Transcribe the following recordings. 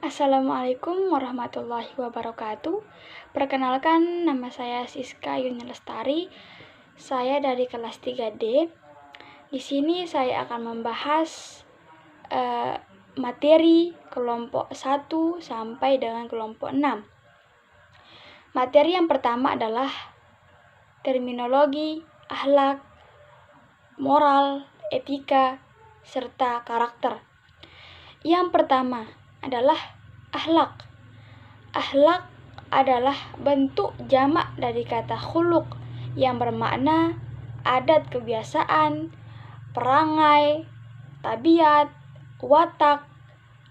Assalamualaikum warahmatullahi wabarakatuh. Perkenalkan, nama saya Siska Yuni Lestari. Saya dari kelas 3D. Di sini saya akan membahas materi kelompok 1 sampai dengan kelompok 6. Materi yang pertama adalah terminologi, akhlak, moral, etika, serta karakter. Yang pertama adalah akhlak. Akhlak adalah bentuk jamak dari kata khuluq yang bermakna adat kebiasaan, perangai, tabiat, watak,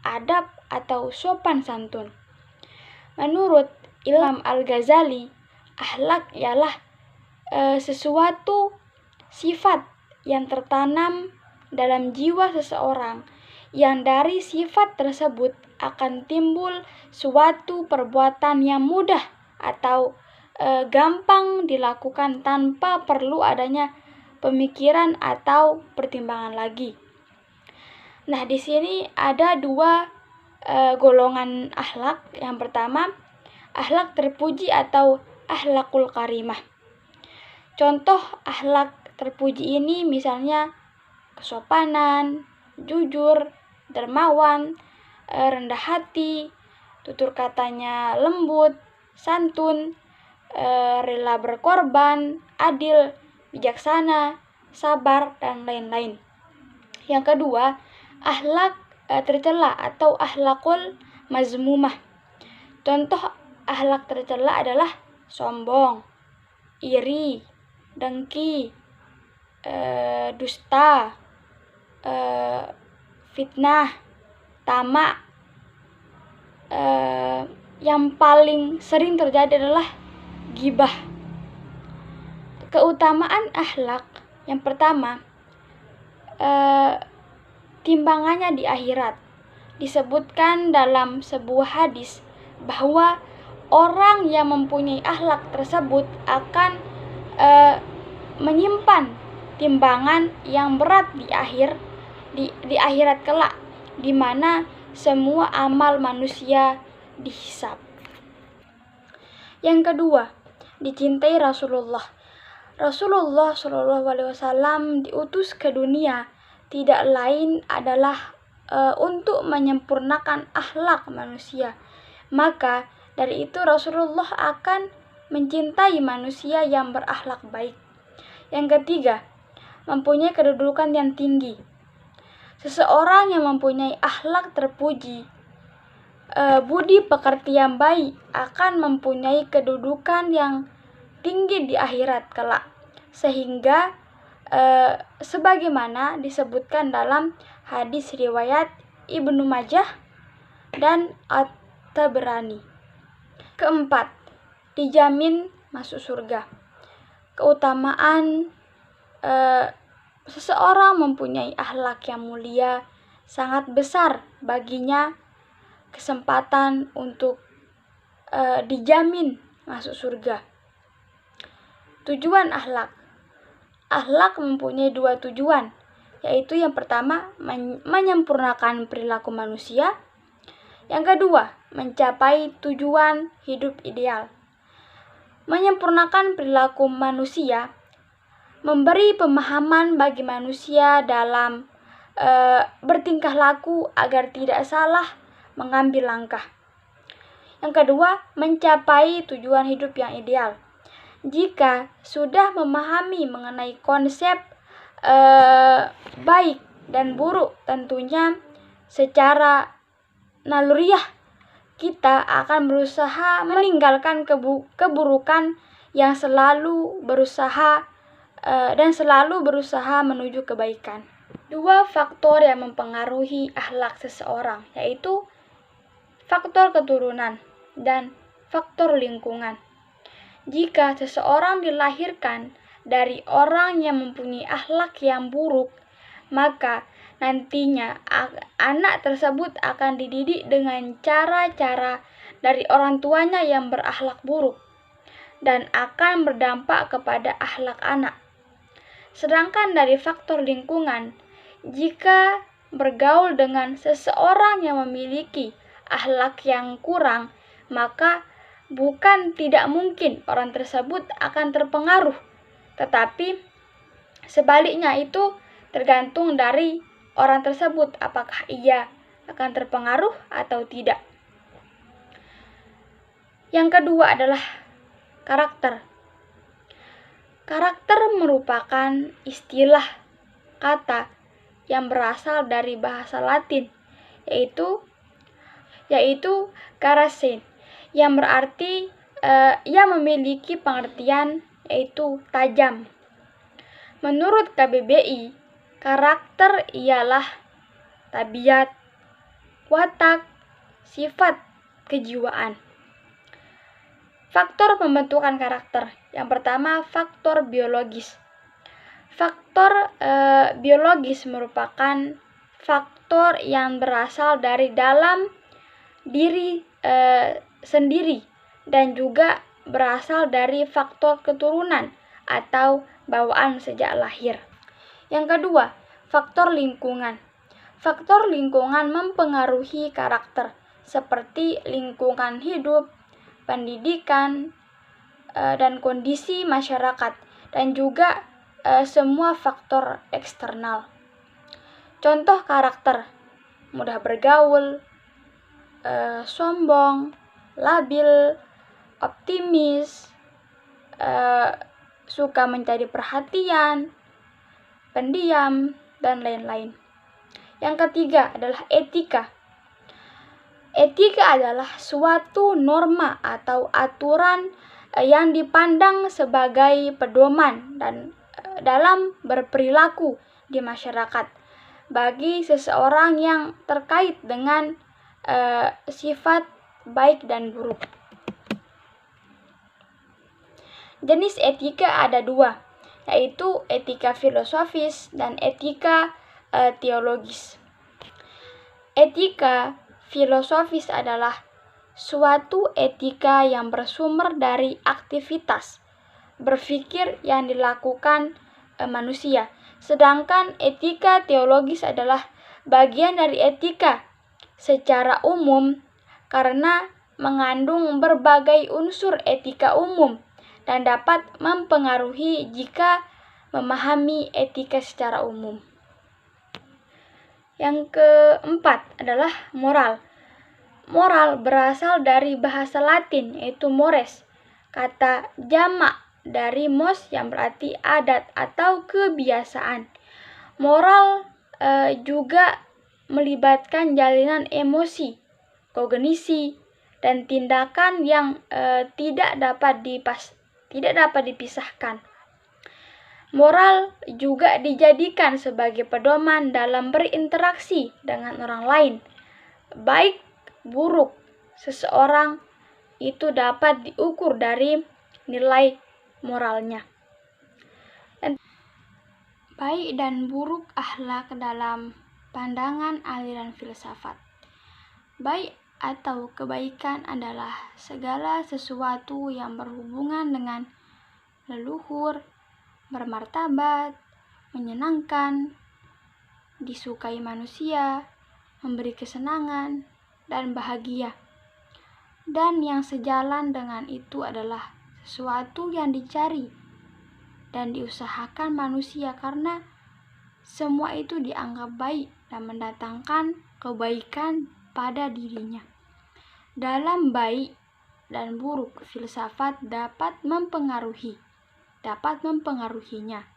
adab atau sopan santun. Menurut Imam Al-Ghazali, akhlak ialah sesuatu sifat yang tertanam dalam jiwa seseorang, yang dari sifat tersebut akan timbul suatu perbuatan yang mudah atau gampang dilakukan tanpa perlu adanya pemikiran atau pertimbangan lagi. Nah, di sini ada dua golongan akhlak. Yang pertama, akhlak terpuji atau akhlakul karimah. Contoh akhlak terpuji ini misalnya kesopanan, jujur, dermawan, rendah hati, tutur katanya lembut, santun, rela berkorban, adil, bijaksana, sabar, dan lain-lain. Yang kedua, akhlak tercela atau akhlakul mazmumah. Contoh akhlak tercela adalah sombong, iri, dengki, dusta, fitnah, tamak. Yang paling sering terjadi adalah ghibah. Keutamaan akhlak yang pertama, timbangannya di akhirat. Disebutkan dalam sebuah hadis bahwa orang yang mempunyai akhlak tersebut akan menyimpan timbangan yang berat di akhirat kelak, di mana semua amal manusia dihisab. Yang kedua, dicintai Rasulullah. Rasulullah SAW diutus ke dunia tidak lain adalah untuk menyempurnakan akhlak manusia. Maka dari itu Rasulullah akan mencintai manusia yang berakhlak baik. Yang ketiga, mempunyai kedudukan yang tinggi. Seseorang yang mempunyai akhlak terpuji, budi pekerti yang baik, akan mempunyai kedudukan yang tinggi di akhirat kelak, sehingga sebagaimana disebutkan dalam hadis riwayat Ibnu Majah dan At-Tabrani. Keempat, dijamin masuk surga. Keutamaan seseorang mempunyai akhlak yang mulia, sangat besar baginya kesempatan untuk dijamin masuk surga. Tujuan akhlak. Akhlak mempunyai dua tujuan, yaitu yang pertama menyempurnakan perilaku manusia, yang kedua mencapai tujuan hidup ideal. Menyempurnakan perilaku manusia memberi pemahaman bagi manusia dalam bertingkah laku agar tidak salah mengambil langkah. Yang kedua, mencapai tujuan hidup yang ideal. Jika sudah memahami mengenai konsep baik dan buruk, tentunya secara naluriah kita akan berusaha meninggalkan keburukan yang selalu berusaha menuju kebaikan. Dua faktor yang mempengaruhi akhlak seseorang, yaitu faktor keturunan dan faktor lingkungan. Jika seseorang dilahirkan dari orang yang mempunyai akhlak yang buruk, maka nantinya anak tersebut akan dididik dengan cara-cara dari orang tuanya yang berakhlak buruk dan akan berdampak kepada akhlak anak. Sedangkan dari faktor lingkungan, jika bergaul dengan seseorang yang memiliki akhlak yang kurang, maka bukan tidak mungkin orang tersebut akan terpengaruh, tetapi sebaliknya itu tergantung dari orang tersebut apakah ia akan terpengaruh atau tidak. Yang kedua adalah karakter. Karakter merupakan istilah kata yang berasal dari bahasa Latin, yaitu karasen, yang berarti ia memiliki pengertian yaitu tajam. Menurut KBBI, karakter ialah tabiat, watak, sifat, kejiwaan. Faktor pembentukan karakter. Yang pertama, faktor biologis. Faktor biologis merupakan faktor yang berasal dari dalam diri sendiri dan juga berasal dari faktor keturunan atau bawaan sejak lahir. Yang kedua, faktor lingkungan. Faktor lingkungan mempengaruhi karakter seperti lingkungan hidup, pendidikan, dan kondisi masyarakat, dan juga semua faktor eksternal. Contoh karakter: mudah bergaul, sombong, labil, optimis, suka mencari perhatian, pendiam, dan lain-lain. Yang ketiga adalah etika. Etika adalah suatu norma atau aturan yang dipandang sebagai pedoman dan dalam berperilaku di masyarakat bagi seseorang yang terkait dengan sifat baik dan buruk. Jenis etika ada dua, yaitu etika filosofis dan etika teologis. Etika filosofis adalah suatu etika yang bersumber dari aktivitas berpikir yang dilakukan manusia. Sedangkan etika teologis adalah bagian dari etika secara umum karena mengandung berbagai unsur etika umum dan dapat mempengaruhi jika memahami etika secara umum. Yang keempat adalah moral. Moral berasal dari bahasa Latin yaitu mores, kata jamak dari mos yang berarti adat atau kebiasaan. Moral juga melibatkan jalinan emosi, kognisi, dan tindakan yang tidak dapat dipisahkan. Moral juga dijadikan sebagai pedoman dalam berinteraksi dengan orang lain. Baik buruk seseorang itu dapat diukur dari nilai moralnya. Baik dan buruk akhlak dalam pandangan aliran filsafat. Baik atau kebaikan adalah segala sesuatu yang berhubungan dengan leluhur, bermartabat, menyenangkan, disukai manusia, memberi kesenangan, dan bahagia. Dan yang sejalan dengan itu adalah sesuatu yang dicari dan diusahakan manusia karena semua itu dianggap baik dan mendatangkan kebaikan pada dirinya. Dalam baik dan buruk, filsafat dapat mempengaruhinya.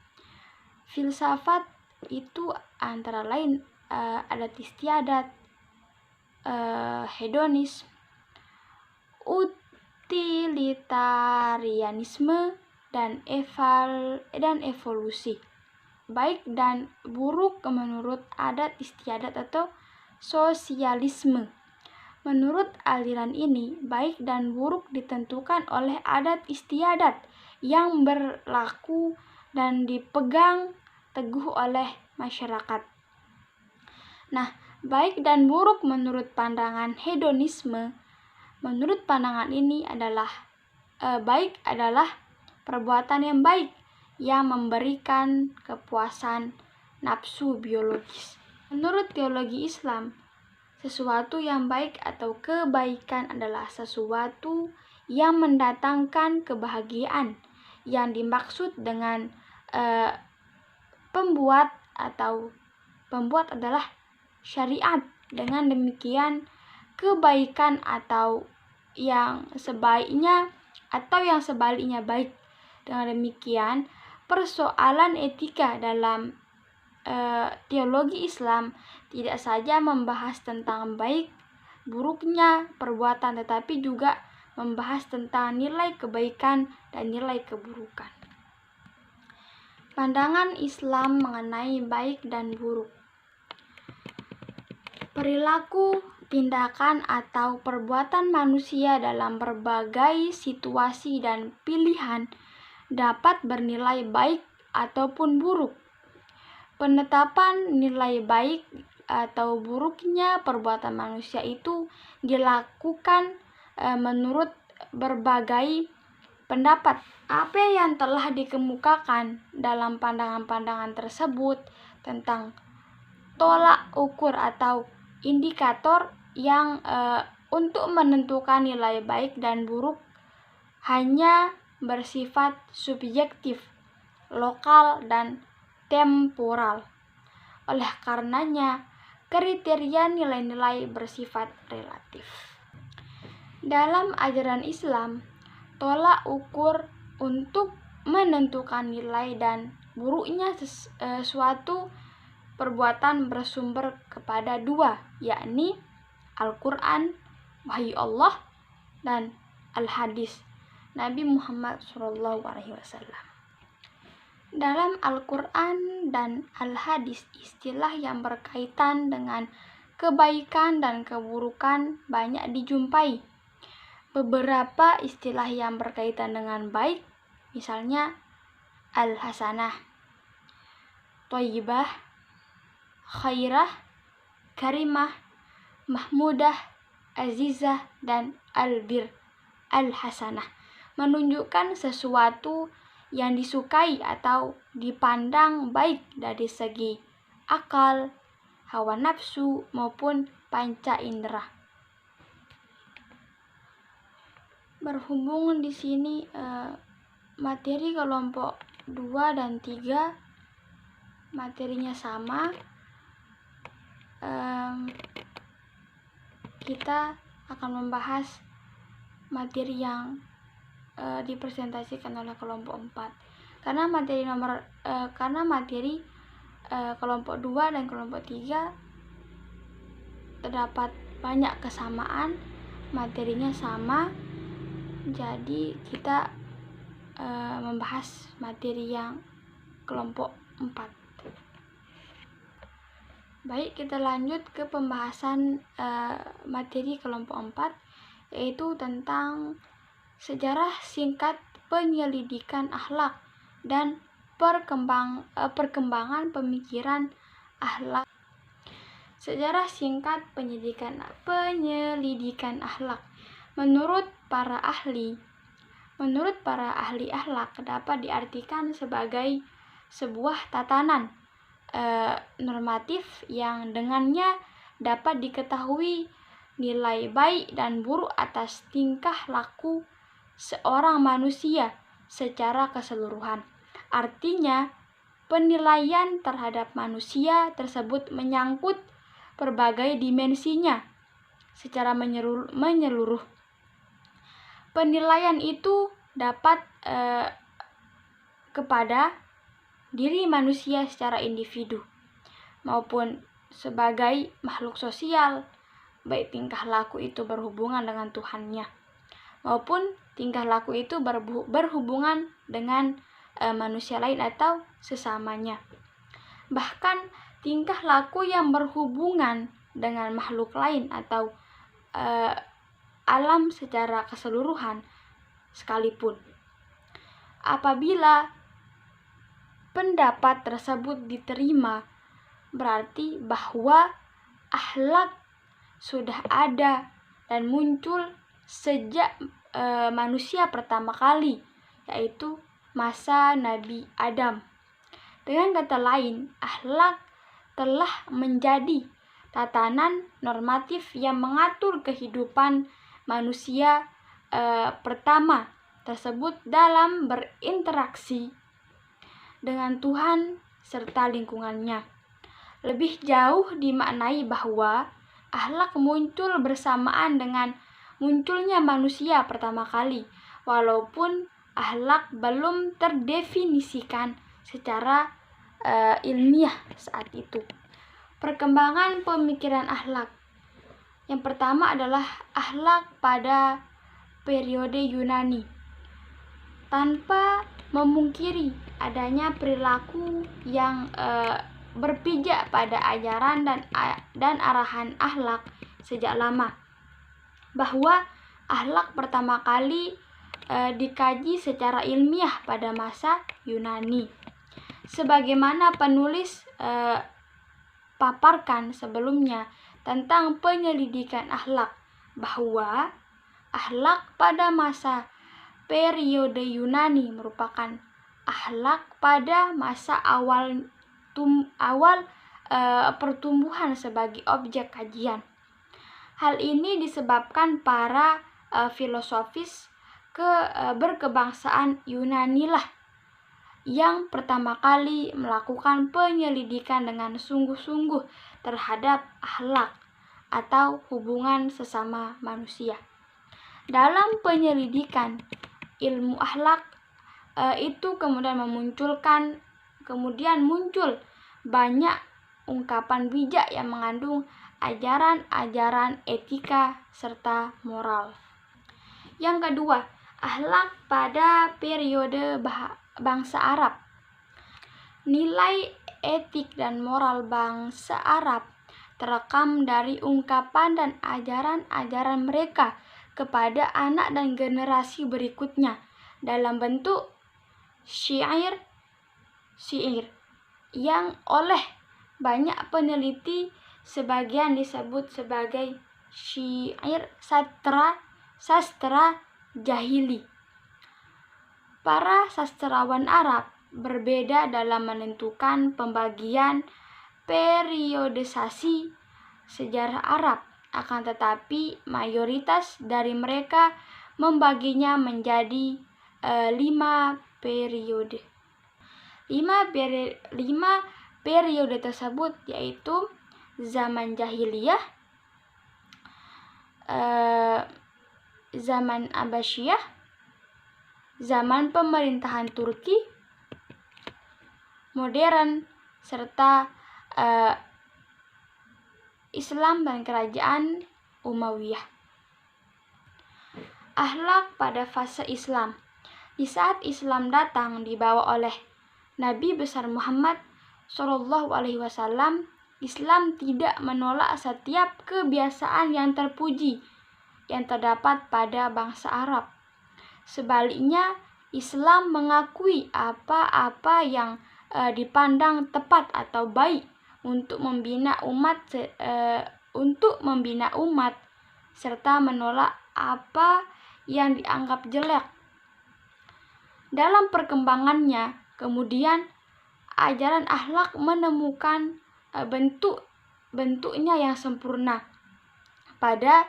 Filsafat itu antara lain adat istiadat, hedonis, utilitarianisme, dan evolusi. Baik dan buruk menurut adat istiadat atau sosialisme. Menurut aliran ini, baik dan buruk ditentukan oleh adat istiadat yang berlaku dan dipegang teguh oleh masyarakat. Nah, baik dan buruk menurut pandangan hedonisme, menurut pandangan ini adalah baik adalah perbuatan yang baik yang memberikan kepuasan nafsu biologis. Menurut teologi Islam, Sesuatu yang baik atau kebaikan adalah sesuatu yang mendatangkan kebahagiaan. Yang dimaksud dengan pembuat adalah syariat. Dengan demikian, kebaikan atau yang sebaiknya atau yang sebaliknya baik. Dengan demikian, persoalan etika dalam teologi Islam tidak saja membahas tentang baik buruknya perbuatan, tetapi juga membahas tentang nilai kebaikan dan nilai keburukan. Pandangan Islam mengenai baik dan buruk. Perilaku, tindakan, atau perbuatan manusia dalam berbagai situasi dan pilihan dapat bernilai baik ataupun buruk. Penetapan nilai baik atau buruknya perbuatan manusia itu dilakukan menurut berbagai pendapat. Apa yang telah dikemukakan dalam pandangan-pandangan tersebut tentang tolak ukur atau indikator yang untuk menentukan nilai baik dan buruk hanya bersifat subjektif, lokal, dan temporal. Oleh karenanya, kriteria nilai-nilai bersifat relatif. Dalam ajaran Islam, tolak ukur untuk menentukan nilai dan buruknya suatu perbuatan bersumber kepada dua, yakni Al-Quran, wahyu Allah, dan Al-Hadis Nabi Muhammad SAW. Dalam Al-Quran dan Al-Hadis, istilah yang berkaitan dengan kebaikan dan keburukan banyak dijumpai. Beberapa istilah yang berkaitan dengan baik, misalnya Al-Hasanah, Thayyibah, Khairah, Karimah, Mahmudah, Azizah, dan Al-Bir, Al-Hasanah, menunjukkan sesuatu yang disukai atau dipandang baik dari segi akal, hawa nafsu, maupun panca indera. Berhubung di sini materi kelompok 2 dan 3 materinya sama, kita akan membahas materi yang dipresentasikan oleh kelompok 4. Karena materi kelompok 2 dan kelompok 3 terdapat banyak kesamaan, materinya sama, jadi kita membahas materi yang kelompok 4. Baik, kita lanjut ke pembahasan materi kelompok 4, yaitu tentang sejarah singkat penyelidikan akhlak dan perkembangan pemikiran akhlak. Sejarah singkat penyelidikan akhlak. Menurut para ahli akhlak dapat diartikan sebagai sebuah tatanan normatif yang dengannya dapat diketahui nilai baik dan buruk atas tingkah laku seorang manusia secara keseluruhan. Artinya, penilaian terhadap manusia tersebut menyangkut berbagai dimensinya secara menyeluruh. Penilaian itu dapat kepada diri manusia secara individu maupun sebagai makhluk sosial, baik tingkah laku itu berhubungan dengan Tuhannya maupun tingkah laku itu berhubungan dengan manusia lain atau sesamanya. Bahkan tingkah laku yang berhubungan dengan makhluk lain atau alam secara keseluruhan sekalipun. Apabila pendapat tersebut diterima, berarti bahwa akhlak sudah ada dan muncul sejak manusia pertama kali, yaitu masa Nabi Adam. Dengan kata lain, akhlak telah menjadi tatanan normatif yang mengatur kehidupan manusia pertama tersebut dalam berinteraksi dengan Tuhan serta lingkungannya. Lebih jauh dimaknai bahwa akhlak muncul bersamaan dengan munculnya manusia pertama kali, walaupun akhlak belum terdefinisikan secara ilmiah saat itu. Perkembangan pemikiran akhlak. Yang pertama adalah akhlak pada periode Yunani. Tanpa memungkiri adanya perilaku yang berpijak pada ajaran dan arahan akhlak sejak lama, bahwa akhlak pertama kali dikaji secara ilmiah pada masa Yunani. Sebagaimana penulis paparkan sebelumnya tentang penyelidikan akhlak, bahwa akhlak pada masa periode Yunani merupakan akhlak pada masa awal pertumbuhan sebagai objek kajian. Hal ini disebabkan para filosofis berkebangsaan Yunani lah yang pertama kali melakukan penyelidikan dengan sungguh-sungguh terhadap akhlak atau hubungan sesama manusia. Dalam penyelidikan ilmu akhlak itu kemudian muncul banyak ungkapan bijak yang mengandung ajaran-ajaran etika serta moral. Yang kedua, akhlak pada periode bangsa Arab. Nilai etik dan moral bangsa Arab terekam dari ungkapan dan ajaran-ajaran mereka kepada anak dan generasi berikutnya dalam bentuk syair yang oleh banyak peneliti sebagian disebut sebagai syair sastra jahili. Para sastrawan Arab berbeda dalam menentukan pembagian periodisasi sejarah Arab, akan tetapi mayoritas dari mereka membaginya menjadi 5 periode. 5 periode tersebut yaitu zaman jahiliyah, zaman Abbasiyah, zaman pemerintahan Turki, modern, serta Islam dan kerajaan Umayyah. Akhlak pada fase Islam. Di saat Islam datang dibawa oleh Nabi besar Muhammad SAW, Islam tidak menolak setiap kebiasaan yang terpuji yang terdapat pada bangsa Arab. Sebaliknya, Islam mengakui apa-apa yang dipandang tepat atau baik untuk membina umat serta menolak apa yang dianggap jelek. Dalam perkembangannya, kemudian ajaran akhlak menemukan bentuknya yang sempurna pada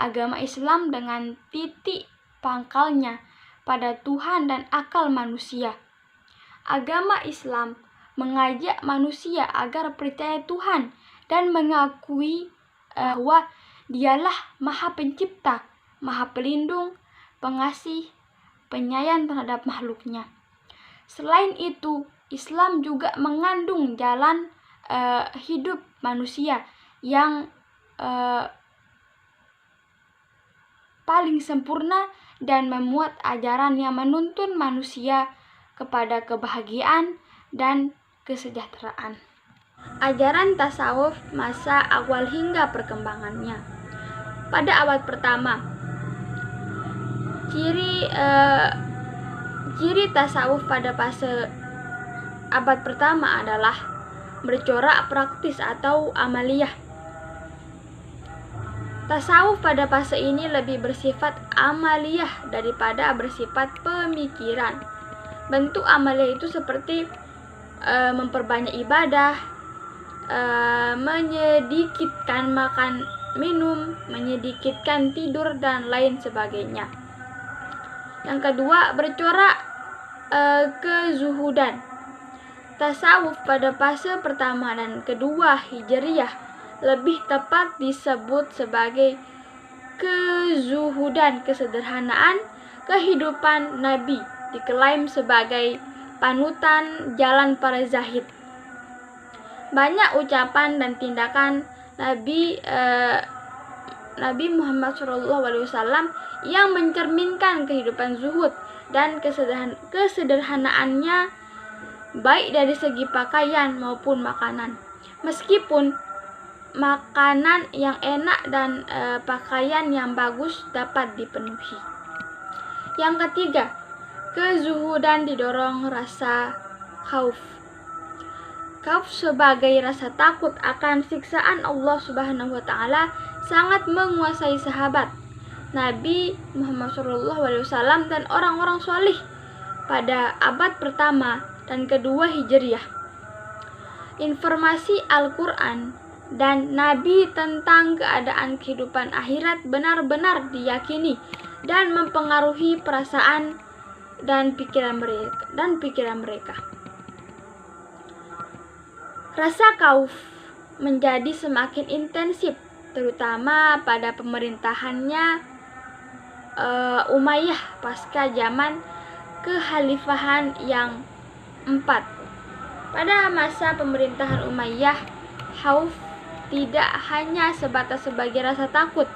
agama Islam dengan titik pangkalnya pada Tuhan dan akal manusia. Agama Islam mengajak manusia agar percaya Tuhan dan mengakui bahwa Dialah Maha Pencipta, Maha Pelindung, Pengasih, Penyayang terhadap makhluknya. Selain itu, Islam juga mengandung jalan hidup manusia yang paling sempurna dan memuat ajaran yang menuntun manusia kepada kebahagiaan dan kesejahteraan. Ajaran tasawuf masa awal hingga perkembangannya. Pada abad pertama, ciri tasawuf pada fase abad pertama adalah bercorak praktis atau amaliyah. Tasawuf pada fase ini lebih bersifat amaliyah daripada bersifat pemikiran. Bentuk amaliyah itu seperti memperbanyak ibadah, menyedikitkan makan minum, menyedikitkan tidur, dan lain sebagainya. Yang kedua, bercorak kezuhudan. Tasawuf pada fase pertama dan kedua Hijriyah lebih tepat disebut sebagai kezuhudan, kesederhanaan kehidupan Nabi, diklaim sebagai panutan jalan para zahid. Banyak ucapan dan tindakan Nabi Muhammad SAW yang mencerminkan kehidupan zuhud dan kesederhanaannya, baik dari segi pakaian maupun makanan. Meskipun makanan yang enak dan pakaian yang bagus dapat dipenuhi. Yang ketiga, kezuhudan didorong rasa khauf. Khauf sebagai rasa takut akan siksaan Allah Subhanahu wa taala sangat menguasai sahabat Nabi Muhammad SAW dan orang-orang solih pada abad pertama dan kedua Hijriyah. Informasi Al-Quran dan Nabi tentang keadaan kehidupan akhirat benar-benar diyakini dan mempengaruhi perasaan dan pikiran mereka. Rasa khauf menjadi semakin intensif, terutama pada pemerintahannya Umayyah pasca zaman kekhalifahan yang 4. Pada masa pemerintahan Umayyah, khauf tidak hanya sebatas sebagai rasa takut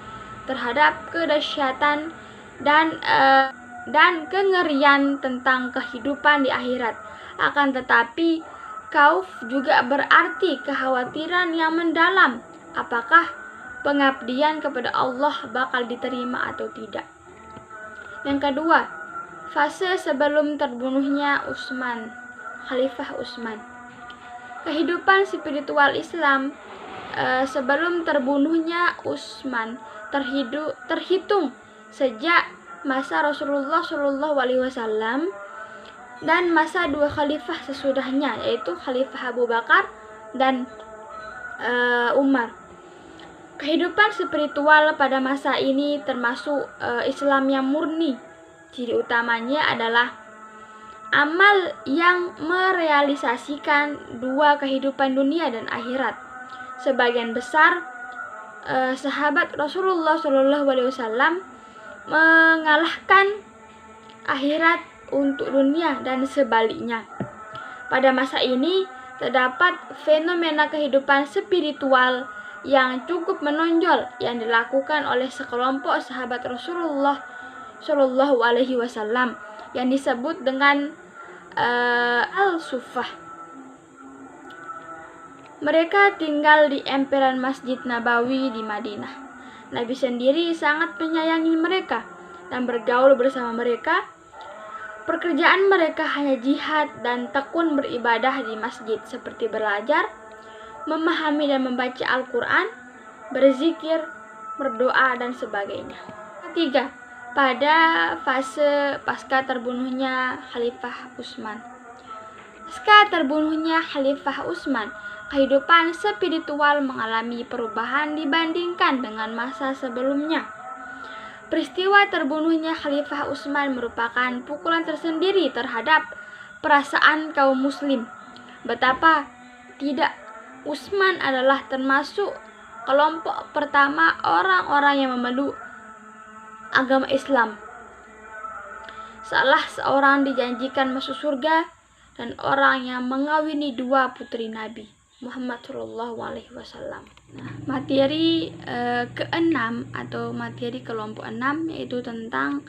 terhadap kedahsyatan dan kengerian tentang kehidupan di akhirat, akan tetapi khauf juga berarti kekhawatiran yang mendalam apakah pengabdian kepada Allah bakal diterima atau tidak. Yang kedua, fase sebelum terbunuhnya Khalifah Utsman. Kehidupan spiritual Islam sebelum terbunuhnya Utsman terhitung sejak masa Rasulullah SAW dan masa dua khalifah sesudahnya, yaitu Khalifah Abu Bakar dan Umar. Kehidupan spiritual pada masa ini termasuk Islam yang murni. Ciri utamanya adalah amal yang merealisasikan dua kehidupan dunia dan akhirat. Sebagian besar sahabat Rasulullah SAW mengalahkan akhirat untuk dunia dan sebaliknya. Pada masa ini terdapat fenomena kehidupan spiritual yang cukup menonjol yang dilakukan oleh sekelompok sahabat Rasulullah SAW yang disebut dengan Al-Suffah. Mereka tinggal di emperan Masjid Nabawi di Madinah. Nabi sendiri sangat menyayangi mereka dan bergaul bersama mereka. Pekerjaan mereka hanya jihad dan tekun beribadah di masjid, seperti belajar, memahami dan membaca Al-Quran, berzikir, berdoa, dan sebagainya. Ketiga, pada fase pasca terbunuhnya Khalifah Utsman. Pasca terbunuhnya Khalifah Utsman, kehidupan spiritual mengalami perubahan dibandingkan dengan masa sebelumnya. Peristiwa terbunuhnya Khalifah Utsman merupakan pukulan tersendiri terhadap perasaan kaum muslim. Betapa tidak, Utsman adalah termasuk kelompok pertama orang-orang yang memeluk agama Islam. Salah seorang dijanjikan masuk surga dan orang yang mengawini dua putri Nabi Muhammad SAW. Materi keenam atau materi kelompok 6 yaitu tentang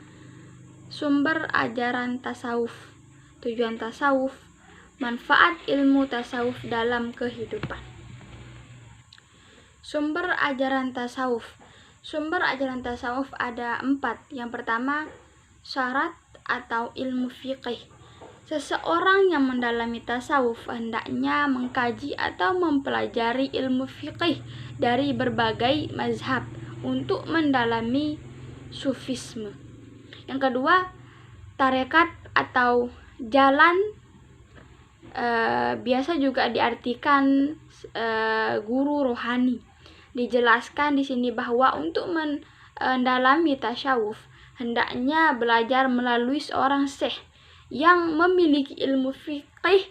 sumber ajaran tasawuf, tujuan tasawuf, manfaat ilmu tasawuf dalam kehidupan. Sumber ajaran tasawuf. Sumber ajaran tasawuf ada 4. Yang pertama, syarat atau ilmu fiqih. Seseorang yang mendalami tasawuf hendaknya mengkaji atau mempelajari ilmu fiqih dari berbagai mazhab untuk mendalami sufisme. Yang kedua, tarekat atau jalan, biasa juga diartikan guru rohani. Dijelaskan di sini bahwa untuk mendalami tasawuf hendaknya belajar melalui seorang syekh yang memiliki ilmu fikih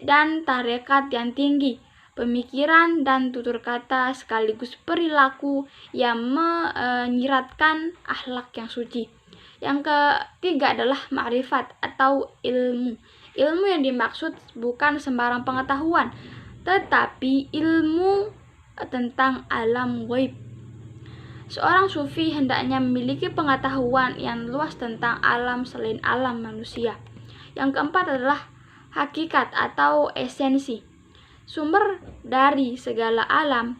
dan tarekat yang tinggi, pemikiran dan tutur kata sekaligus perilaku yang menyiratkan akhlak yang suci. Yang ketiga adalah ma'rifat atau ilmu. Ilmu yang dimaksud bukan sembarang pengetahuan, tetapi ilmu tentang alam ghaib. Seorang sufi hendaknya memiliki pengetahuan yang luas tentang alam selain alam manusia. Yang keempat adalah hakikat atau esensi. Sumber dari segala alam,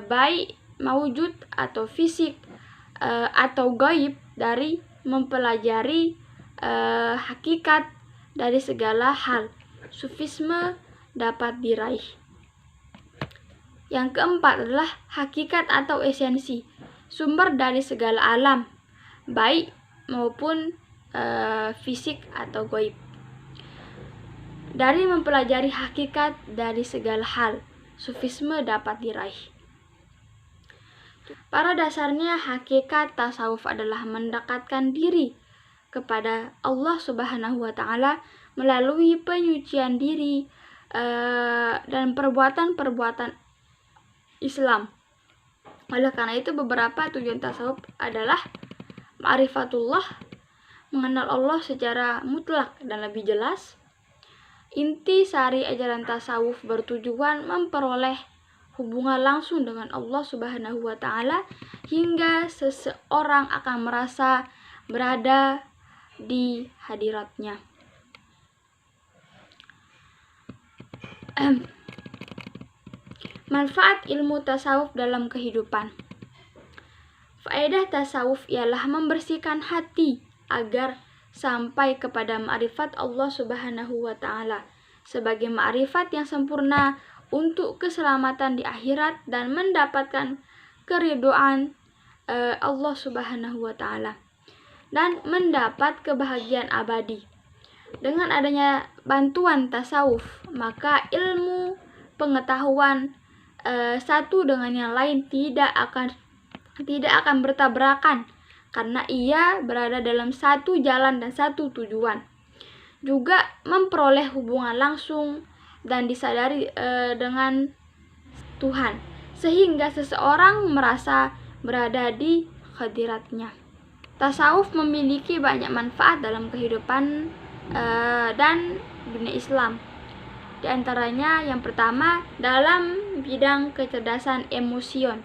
baik maujud atau fisik atau gaib, dari mempelajari hakikat dari segala hal. Sufisme dapat diraih. Yang keempat adalah hakikat atau esensi, sumber dari segala alam, baik maupun fisik atau gaib. Dari mempelajari hakikat dari segala hal, sufisme dapat diraih. Pada dasarnya hakikat tasawuf adalah mendekatkan diri kepada Allah Subhanahu wa Ta'ala melalui penyucian diri dan perbuatan-perbuatan Islam. Oleh karena itu beberapa tujuan tasawuf adalah ma'rifatullah, mengenal Allah secara mutlak dan lebih jelas. Inti sari ajaran tasawuf bertujuan memperoleh hubungan langsung dengan Allah Subhanahu wa Ta'ala hingga seseorang akan merasa berada di hadiratnya. Manfaat ilmu tasawuf dalam kehidupan. Faedah tasawuf ialah membersihkan hati agar sampai kepada ma'rifat Allah Subhanahu wa Ta'ala sebagai ma'rifat yang sempurna untuk keselamatan di akhirat dan mendapatkan keridhaan Allah Subhanahu wa Ta'ala dan mendapat kebahagiaan abadi. Dengan adanya bantuan tasawuf, maka ilmu pengetahuan satu dengan yang lain tidak akan bertabrakan karena ia berada dalam satu jalan dan satu tujuan. Juga memperoleh hubungan langsung dan disadari dengan Tuhan, sehingga seseorang merasa berada di hadiratnya. Tasawuf memiliki banyak manfaat dalam kehidupan dan dunia Islam. Di antaranya yang pertama dalam bidang kecerdasan emosion.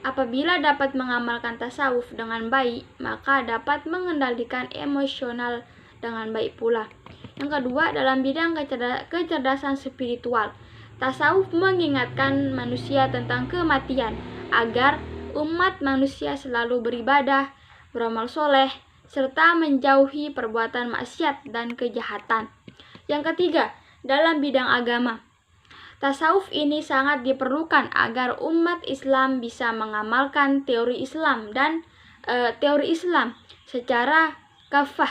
Apabila dapat mengamalkan tasawuf dengan baik, maka dapat mengendalikan emosional dengan baik pula. Yang kedua dalam bidang kecerdasan spiritual. Tasawuf mengingatkan manusia tentang kematian agar umat manusia selalu beribadah, beramal soleh, serta menjauhi perbuatan maksiat dan kejahatan. Yang ketiga, dalam bidang agama. Tasawuf ini sangat diperlukan agar umat Islam bisa mengamalkan teori Islam dan teori Islam secara kafah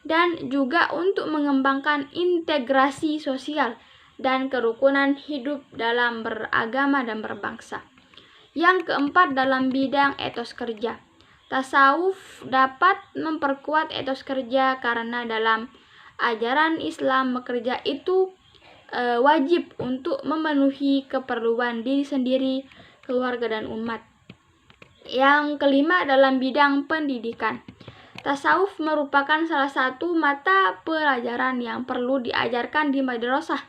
dan juga untuk mengembangkan integrasi sosial dan kerukunan hidup dalam beragama dan berbangsa. Yang keempat dalam bidang etos kerja. Tasawuf dapat memperkuat etos kerja karena dalam ajaran Islam bekerja itu wajib untuk memenuhi keperluan diri sendiri, keluarga, dan umat. Yang kelima dalam bidang pendidikan. Tasawuf merupakan salah satu mata pelajaran yang perlu diajarkan di madrasah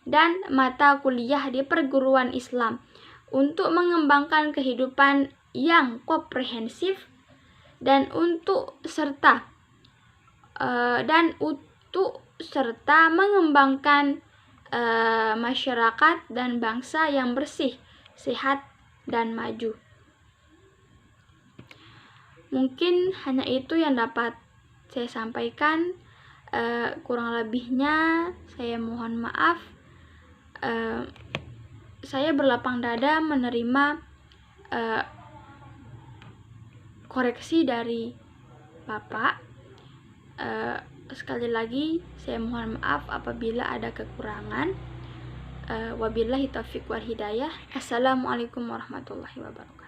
dan mata kuliah di perguruan Islam untuk mengembangkan kehidupan yang komprehensif dan untuk serta mengembangkan masyarakat dan bangsa yang bersih, sehat, dan maju. Mungkin hanya itu yang dapat saya sampaikan. Kurang lebihnya saya mohon maaf. Saya berlapang dada menerima koreksi dari Bapak. Sekali lagi saya mohon maaf apabila ada kekurangan. Wabillahi taufiq wal hidayah. Assalamualaikum warahmatullahi wabarakatuh.